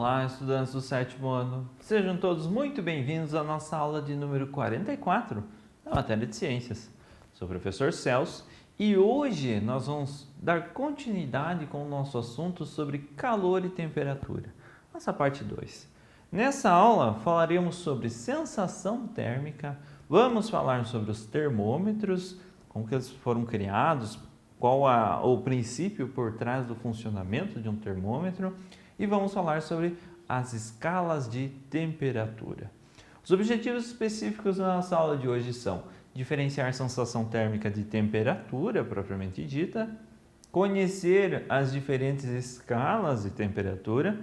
Olá, estudantes do sétimo ano. Sejam todos muito bem-vindos à nossa aula de número 44 da matéria de Ciências. Sou o professor Celso e hoje nós vamos dar continuidade com o nosso assunto sobre calor e temperatura, nossa parte 2. Nessa aula falaremos sobre sensação térmica, vamos falar sobre os termômetros, como que eles foram criados, qual o princípio por trás do funcionamento de um termômetro e vamos falar sobre as escalas de temperatura. Os objetivos específicos da nossa aula de hoje são diferenciar a sensação térmica de temperatura propriamente dita, conhecer as diferentes escalas de temperatura.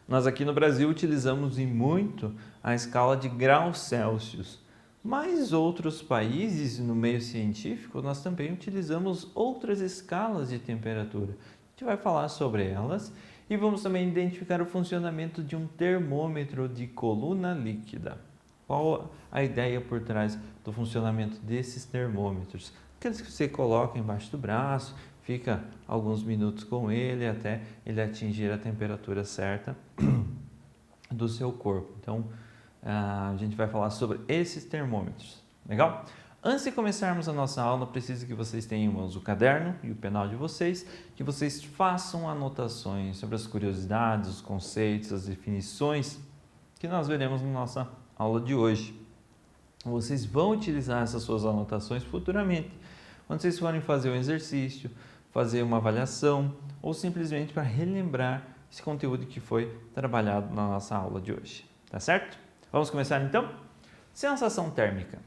Nós aqui no Brasil utilizamos e muito a escala de graus Celsius, mas outros países no meio científico nós também utilizamos outras escalas de temperatura. A gente vai falar sobre elas e vamos também identificar o funcionamento de um termômetro de coluna líquida. Qual a ideia por trás do funcionamento desses termômetros? Aqueles que você coloca embaixo do braço, fica alguns minutos com ele até ele atingir a temperatura certa do seu corpo. Então, a gente vai falar sobre esses termômetros. Legal? Antes de começarmos a nossa aula, preciso que vocês tenham em mãos o caderno e o penal de vocês, que vocês façam anotações sobre as curiosidades, os conceitos, as definições que nós veremos na nossa aula de hoje. Vocês vão utilizar essas suas anotações futuramente, quando vocês forem fazer um exercício, fazer uma avaliação ou simplesmente para relembrar esse conteúdo que foi trabalhado na nossa aula de hoje. Tá certo? Vamos começar então? Sensação térmica.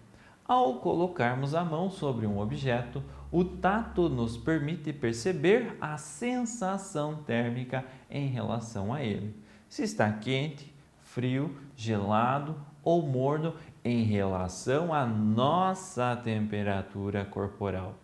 Ao colocarmos a mão sobre um objeto, o tato nos permite perceber a sensação térmica em relação a ele. Se está quente, frio, gelado ou morno em relação à nossa temperatura corporal.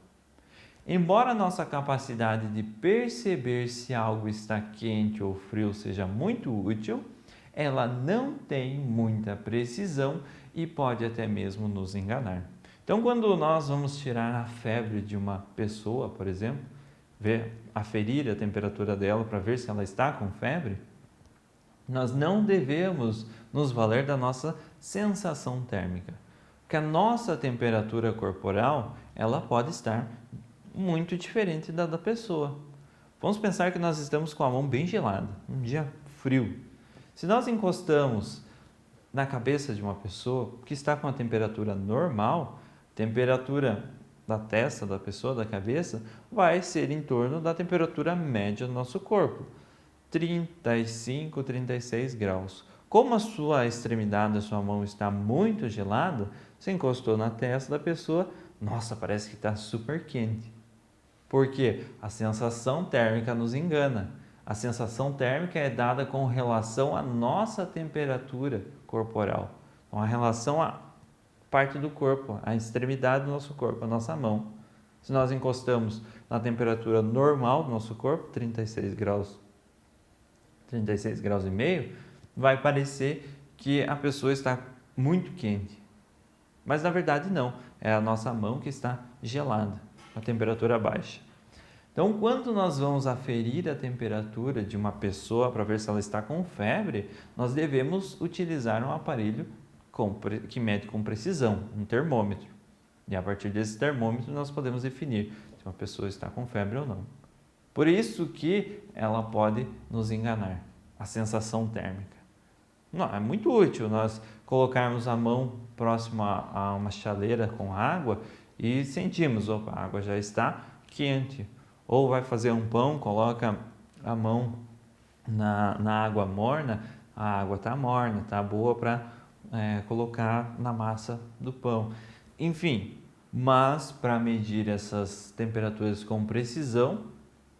Embora nossa capacidade de perceber se algo está quente ou frio seja muito útil, ela não tem muita precisão e pode até mesmo nos enganar. Então, quando nós vamos tirar a febre de uma pessoa, por exemplo, aferir a temperatura dela para ver se ela está com febre, nós não devemos nos valer da nossa sensação térmica, porque a nossa temperatura corporal ela pode estar muito diferente da pessoa. Vamos pensar que nós estamos com a mão bem gelada, um dia frio. Se nós encostamos na cabeça de uma pessoa que está com a temperatura normal, temperatura da testa da pessoa, da cabeça, vai ser em torno da temperatura média do nosso corpo, 35, 36 graus. Como a sua extremidade da sua mão está muito gelada, você encostou na testa da pessoa, nossa, parece que está super quente. Por quê? A sensação térmica nos engana. A sensação térmica é dada com relação à nossa temperatura corporal, com relação à parte do corpo, à extremidade do nosso corpo, a nossa mão. Se nós encostamos na temperatura normal do nosso corpo, 36 graus e meio, vai parecer que a pessoa está muito quente. Mas na verdade não, é a nossa mão que está gelada, a temperatura baixa. Então, quando nós vamos aferir a temperatura de uma pessoa para ver se ela está com febre, nós devemos utilizar um aparelho que mede com precisão, um termômetro. E a partir desse termômetro nós podemos definir se uma pessoa está com febre ou não. Por isso que ela pode nos enganar, a sensação térmica. Não, é muito útil nós colocarmos a mão próxima a uma chaleira com água e sentimos, opa, a água já está quente. Ou vai fazer um pão, coloca a mão na água morna, a água está morna, está boa para colocar na massa do pão. Enfim, mas para medir essas temperaturas com precisão,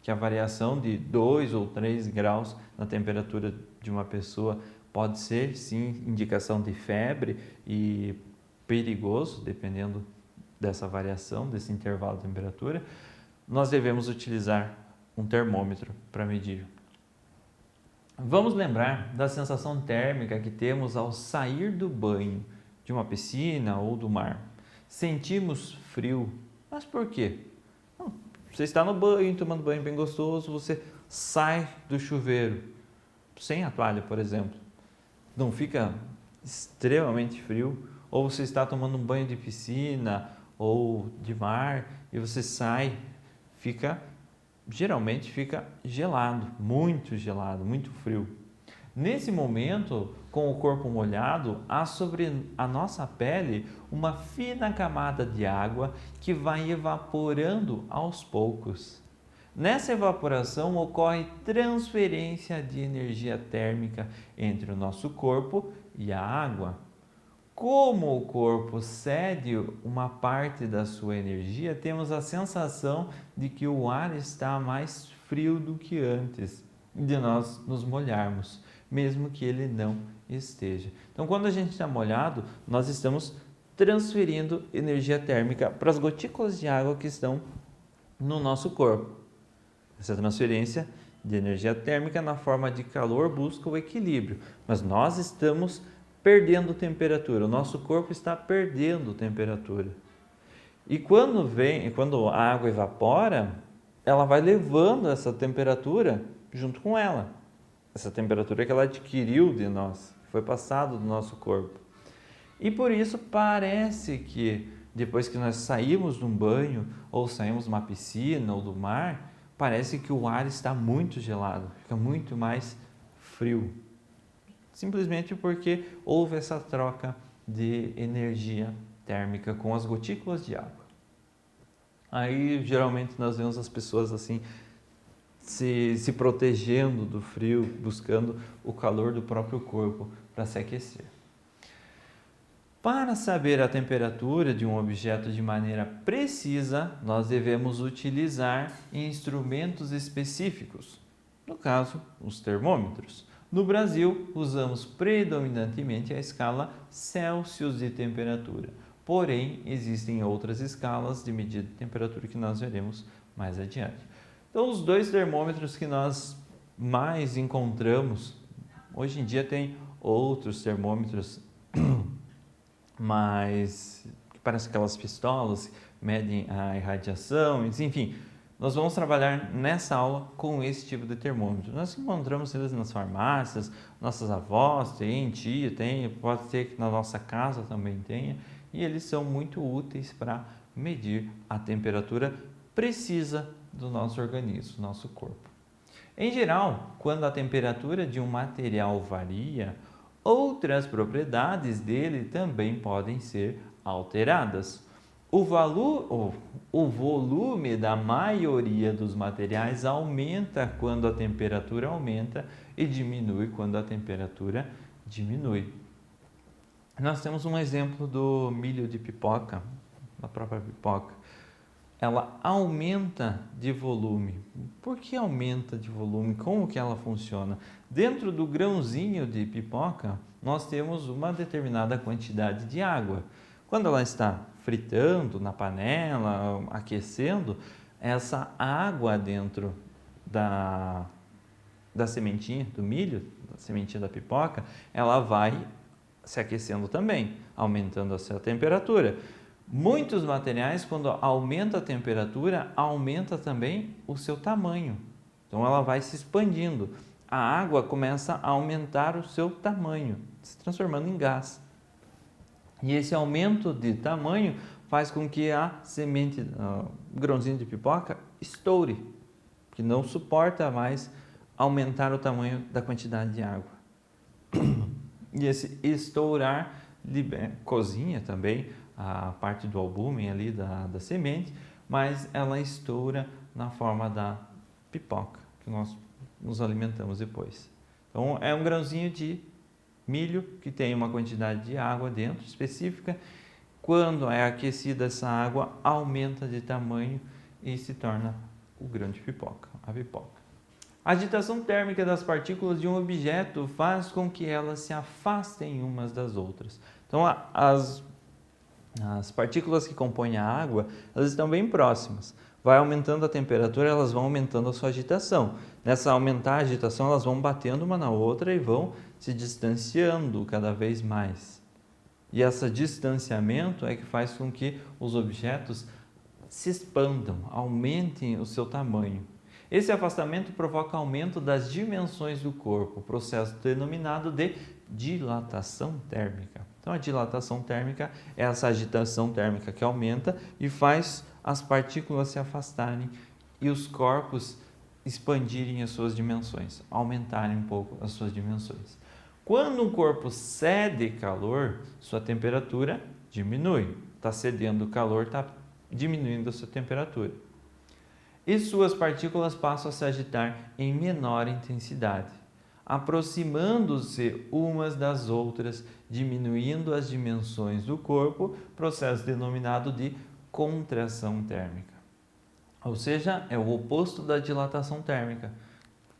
que a variação de 2 ou 3 graus na temperatura de uma pessoa pode ser, sim, indicação de febre e perigoso, dependendo dessa variação, desse intervalo de temperatura, nós devemos utilizar um termômetro para medir. Vamos lembrar da sensação térmica que temos ao sair do banho, de uma piscina ou do mar. Sentimos frio, mas por quê? Você está no banho, tomando banho bem gostoso, você sai do chuveiro. sem a toalha, por exemplo, não fica extremamente frio? Ou você está tomando um banho de piscina ou de mar e você sai, geralmente fica gelado, muito frio. Nesse momento, com o corpo molhado, há sobre a nossa pele uma fina camada de água que vai evaporando aos poucos. Nessa evaporação ocorre transferência de energia térmica entre o nosso corpo e a água. Como o corpo cede uma parte da sua energia, temos a sensação de que o ar está mais frio do que antes de nós nos molharmos, mesmo que ele não esteja. Então, quando a gente está molhado, nós estamos transferindo energia térmica para as gotículas de água que estão no nosso corpo. Essa transferência de energia térmica na forma de calor busca o equilíbrio, mas nós estamos perdendo temperatura, o nosso corpo está perdendo temperatura. E quando a água evapora, ela vai levando essa temperatura junto com ela. Essa temperatura que ela adquiriu de nós, foi passado do nosso corpo. E por isso parece que depois que nós saímos de um banho, ou saímos de uma piscina ou do mar, parece que o ar está muito gelado, fica muito mais frio. Simplesmente porque houve essa troca de energia térmica com as gotículas de água. Aí geralmente nós vemos as pessoas assim se protegendo do frio, buscando o calor do próprio corpo para se aquecer. Para saber a temperatura de um objeto de maneira precisa, nós devemos utilizar instrumentos específicos, no caso, os termômetros. No Brasil, usamos predominantemente a escala Celsius de temperatura, porém, existem outras escalas de medida de temperatura que nós veremos mais adiante. Então, os dois termômetros que nós mais encontramos, hoje em dia tem outros termômetros, mas que parecem aquelas pistolas, medem a irradiação, enfim. Nós vamos trabalhar nessa aula com esse tipo de termômetro. Nós encontramos eles nas farmácias, nossas avós têm, tia tem, pode ser que na nossa casa também tenha, e eles são muito úteis para medir a temperatura precisa do nosso organismo, nosso corpo. Em geral, quando a temperatura de um material varia, outras propriedades dele também podem ser alteradas. O volume da maioria dos materiais aumenta quando a temperatura aumenta e diminui quando a temperatura diminui. Nós temos um exemplo do milho de pipoca, da própria pipoca. Ela aumenta de volume. Por que aumenta de volume? Como que ela funciona? Dentro do grãozinho de pipoca, nós temos uma determinada quantidade de água. Quando ela está fritando na panela, aquecendo, essa água dentro da sementinha do milho, da sementinha da pipoca, ela vai se aquecendo também, aumentando a sua temperatura. Muitos materiais, quando aumenta a temperatura, aumenta também o seu tamanho. Então ela vai se expandindo. A água começa a aumentar o seu tamanho, se transformando em gás. E esse aumento de tamanho faz com que a semente, o grãozinho de pipoca, estoure, que não suporta mais aumentar o tamanho da quantidade de água. E esse estourar cozinha também a parte do albúmen ali da semente, mas ela estoura na forma da pipoca, que nós nos alimentamos depois. Então, é um grãozinho de milho que tem uma quantidade de água dentro específica. Quando é aquecida essa água, aumenta de tamanho e se torna o grão de pipoca, a pipoca. A agitação térmica das partículas de um objeto faz com que elas se afastem umas das outras. Então, as partículas que compõem a água, elas estão bem próximas. Vai aumentando a temperatura, elas vão aumentando a sua agitação. Nessa aumentar a agitação, elas vão batendo uma na outra e vão se distanciando cada vez mais. E esse distanciamento é que faz com que os objetos se expandam, aumentem o seu tamanho. Esse afastamento provoca aumento das dimensões do corpo, processo denominado de dilatação térmica. Então, a dilatação térmica é essa agitação térmica que aumenta e faz as partículas se afastarem e os corpos expandirem as suas dimensões, aumentarem um pouco as suas dimensões. Quando um corpo cede calor, sua temperatura diminui. Está cedendo calor, está diminuindo a sua temperatura. E suas partículas passam a se agitar em menor intensidade, aproximando-se umas das outras, diminuindo as dimensões do corpo, processo denominado de contração térmica. Ou seja, é o oposto da dilatação térmica.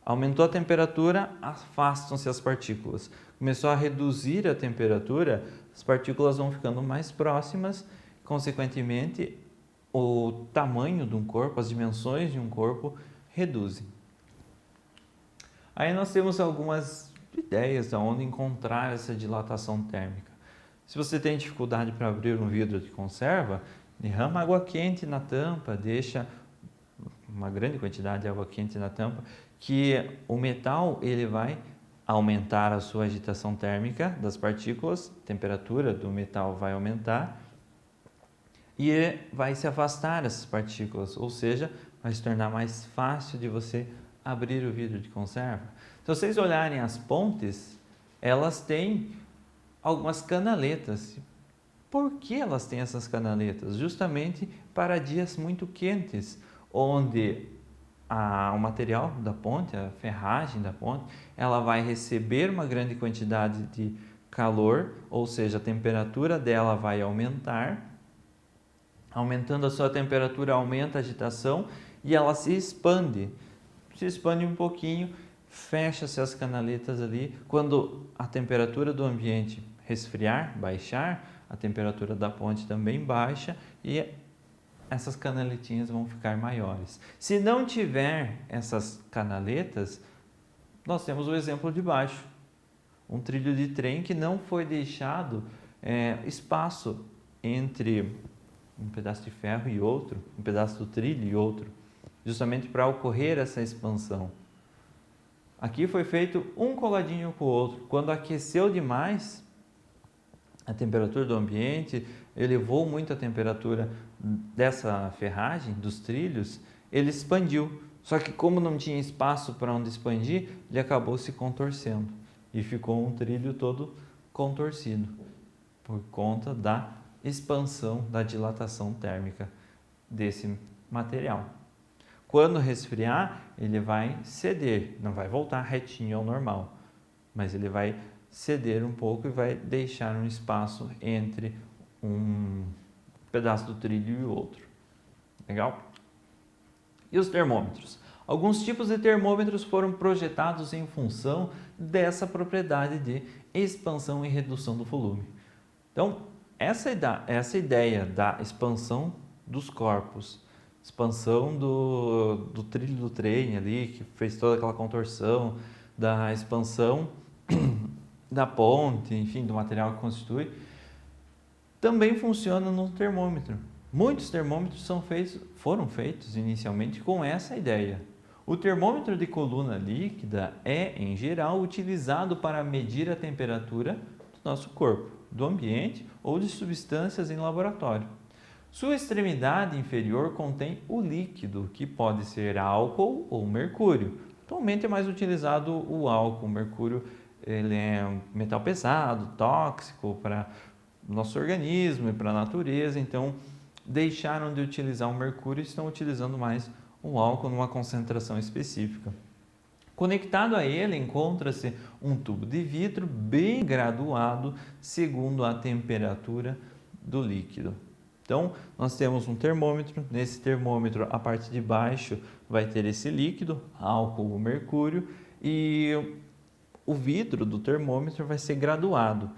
Aumentou a temperatura, afastam-se as partículas. Começou a reduzir a temperatura, as partículas vão ficando mais próximas, consequentemente, o tamanho de um corpo, as dimensões de um corpo reduzem. Aí nós temos algumas ideias de onde encontrar essa dilatação térmica. Se você tem dificuldade para abrir um vidro de conserva, derrama água quente na tampa, deixa uma grande quantidade de água quente na tampa, que o metal ele vai aumentar a sua agitação térmica das partículas, a temperatura do metal vai aumentar e vai se afastar essas partículas, ou seja, vai se tornar mais fácil de você abrir o vidro de conserva. Se vocês olharem as pontes, elas têm algumas canaletas. Por que elas têm essas canaletas? Justamente para dias muito quentes, onde o material da ponte, a ferragem da ponte, ela vai receber uma grande quantidade de calor, ou seja, a temperatura dela vai aumentar. Aumentando a sua temperatura, aumenta a agitação e ela se expande. Se expande um pouquinho, fecha-se as canaletas ali. Quando a temperatura do ambiente resfriar, baixar, a temperatura da ponte também baixa e essas canaletinhas vão ficar maiores. Se não tiver essas canaletas, nós temos o exemplo de baixo. Um trilho de trem que não foi deixado espaço entre um pedaço de ferro e outro, um pedaço do trilho e outro, justamente para ocorrer essa expansão. Aqui foi feito um coladinho com o outro. Quando aqueceu demais, a temperatura do ambiente elevou muito a temperatura dessa ferragem, dos trilhos, ele expandiu. Só que como não tinha espaço para onde expandir, ele acabou se contorcendo e ficou um trilho todo contorcido por conta da expansão, da dilatação térmica desse material. Quando resfriar, ele vai ceder, não vai voltar retinho ao normal, mas ele vai ceder um pouco e vai deixar um espaço entre um pedaço do trilho e o outro. Legal? E os termômetros? Alguns tipos de termômetros foram projetados em função dessa propriedade de expansão e redução do volume. Então, essa ideia da expansão dos corpos, expansão do trilho do trem ali, que fez toda aquela contorção, da expansão da ponte, enfim, do material que constitui, também funciona no termômetro. Muitos termômetros foram feitos inicialmente com essa ideia. O termômetro de coluna líquida é, em geral, utilizado para medir a temperatura do nosso corpo, do ambiente ou de substâncias em laboratório. Sua extremidade inferior contém o líquido, que pode ser álcool ou mercúrio. Atualmente é mais utilizado o álcool. O mercúrio ele é um metal pesado, tóxico para o nosso organismo e para a natureza, então deixaram de utilizar o mercúrio e estão utilizando mais o álcool numa concentração específica. Conectado a ele encontra-se um tubo de vidro bem graduado segundo a temperatura do líquido. Então, nós temos um termômetro. Nesse termômetro, a parte de baixo vai ter esse líquido, álcool ou mercúrio, e o vidro do termômetro vai ser graduado.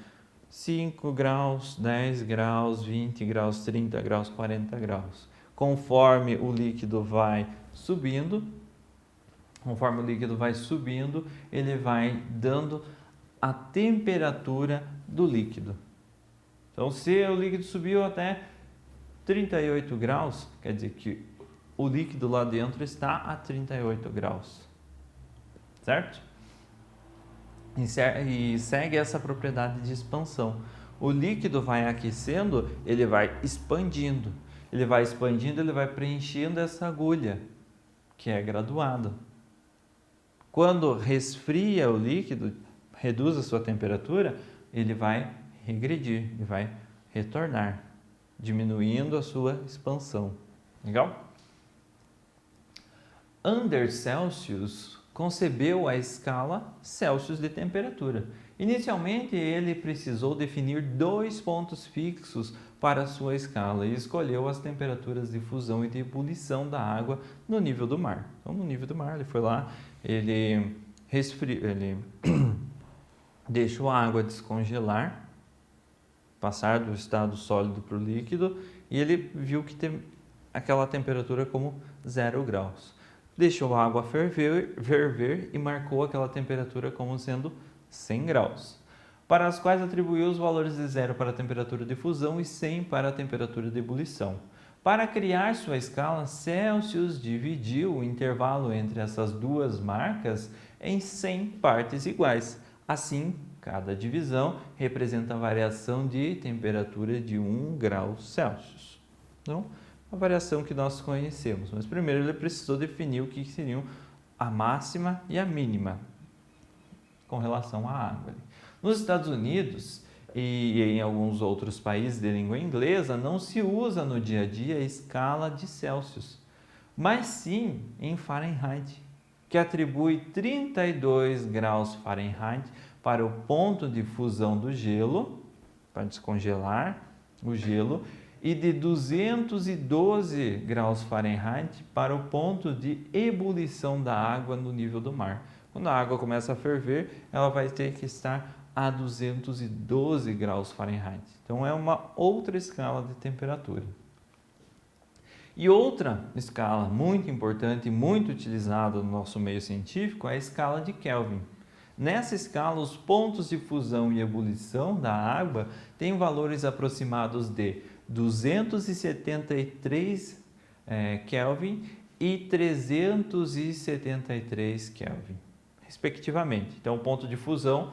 5 graus, 10 graus, 20 graus, 30 graus, 40 graus. Conforme o líquido vai subindo, ele vai dando a temperatura do líquido. Então, se o líquido subiu até 38 graus, quer dizer que o líquido lá dentro está a 38 graus, certo? E segue essa propriedade de expansão. O líquido vai aquecendo, ele vai expandindo. Ele vai expandindo, ele vai preenchendo essa agulha, que é graduada. Quando resfria o líquido, reduz a sua temperatura, ele vai regredir, ele vai retornar, diminuindo a sua expansão. Legal? Anders Celsius concebeu a escala Celsius de temperatura. Inicialmente, ele precisou definir 2 pontos fixos para a sua escala e escolheu as temperaturas de fusão e de ebulição da água no nível do mar. Então, no nível do mar, ele foi lá, ele deixou a água descongelar, passar do estado sólido para o líquido, e ele viu que tem aquela temperatura como 0 graus. Deixou a água ferver e marcou aquela temperatura como sendo 100 graus, para as quais atribuiu os valores de 0 para a temperatura de fusão e 100 para a temperatura de ebulição. Para criar sua escala, Celsius dividiu o intervalo entre essas duas marcas em 100 partes iguais. Assim, cada divisão representa a variação de temperatura de 1 grau Celsius. Então, a variação que nós conhecemos. Mas primeiro ele precisou definir o que seriam a máxima e a mínima com relação à água. Nos Estados Unidos e em alguns outros países de língua inglesa, não se usa no dia a dia a escala de Celsius, mas sim em Fahrenheit, que atribui 32 graus Fahrenheit para o ponto de fusão do gelo, para descongelar o gelo, e de 212 graus Fahrenheit para o ponto de ebulição da água no nível do mar. Quando a água começa a ferver, ela vai ter que estar a 212 graus Fahrenheit. Então, é uma outra escala de temperatura. E outra escala muito importante e muito utilizada no nosso meio científico é a escala de Kelvin. Nessa escala, os pontos de fusão e ebulição da água têm valores aproximados de 273 Kelvin e 373 Kelvin, respectivamente. Então, o ponto de fusão,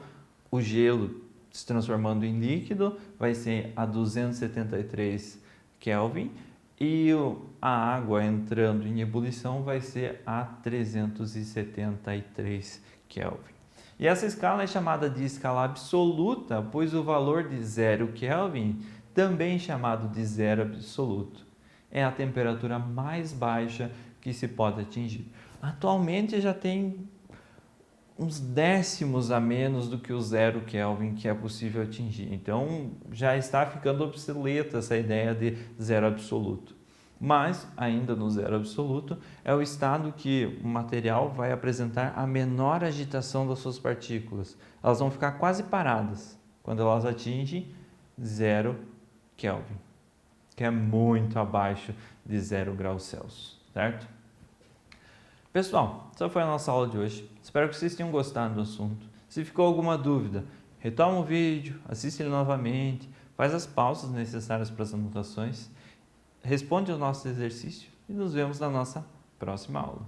o gelo se transformando em líquido, vai ser a 273 Kelvin e a água entrando em ebulição vai ser a 373 Kelvin. E essa escala é chamada de escala absoluta, pois o valor de 0 Kelvin, também chamado de zero absoluto, é a temperatura mais baixa que se pode atingir. Atualmente já tem uns décimos a menos do que o 0 Kelvin que é possível atingir. Então já está ficando obsoleta essa ideia de zero absoluto. Mas, ainda no zero absoluto, é o estado que o material vai apresentar a menor agitação das suas partículas. Elas vão ficar quase paradas quando elas atingem 0 Kelvin, que é muito abaixo de 0 graus Celsius, certo? Pessoal, essa foi a nossa aula de hoje. Espero que vocês tenham gostado do assunto. Se ficou alguma dúvida, retoma o vídeo, assiste ele novamente, faz as pausas necessárias para as anotações, responde ao nosso exercício e nos vemos na nossa próxima aula.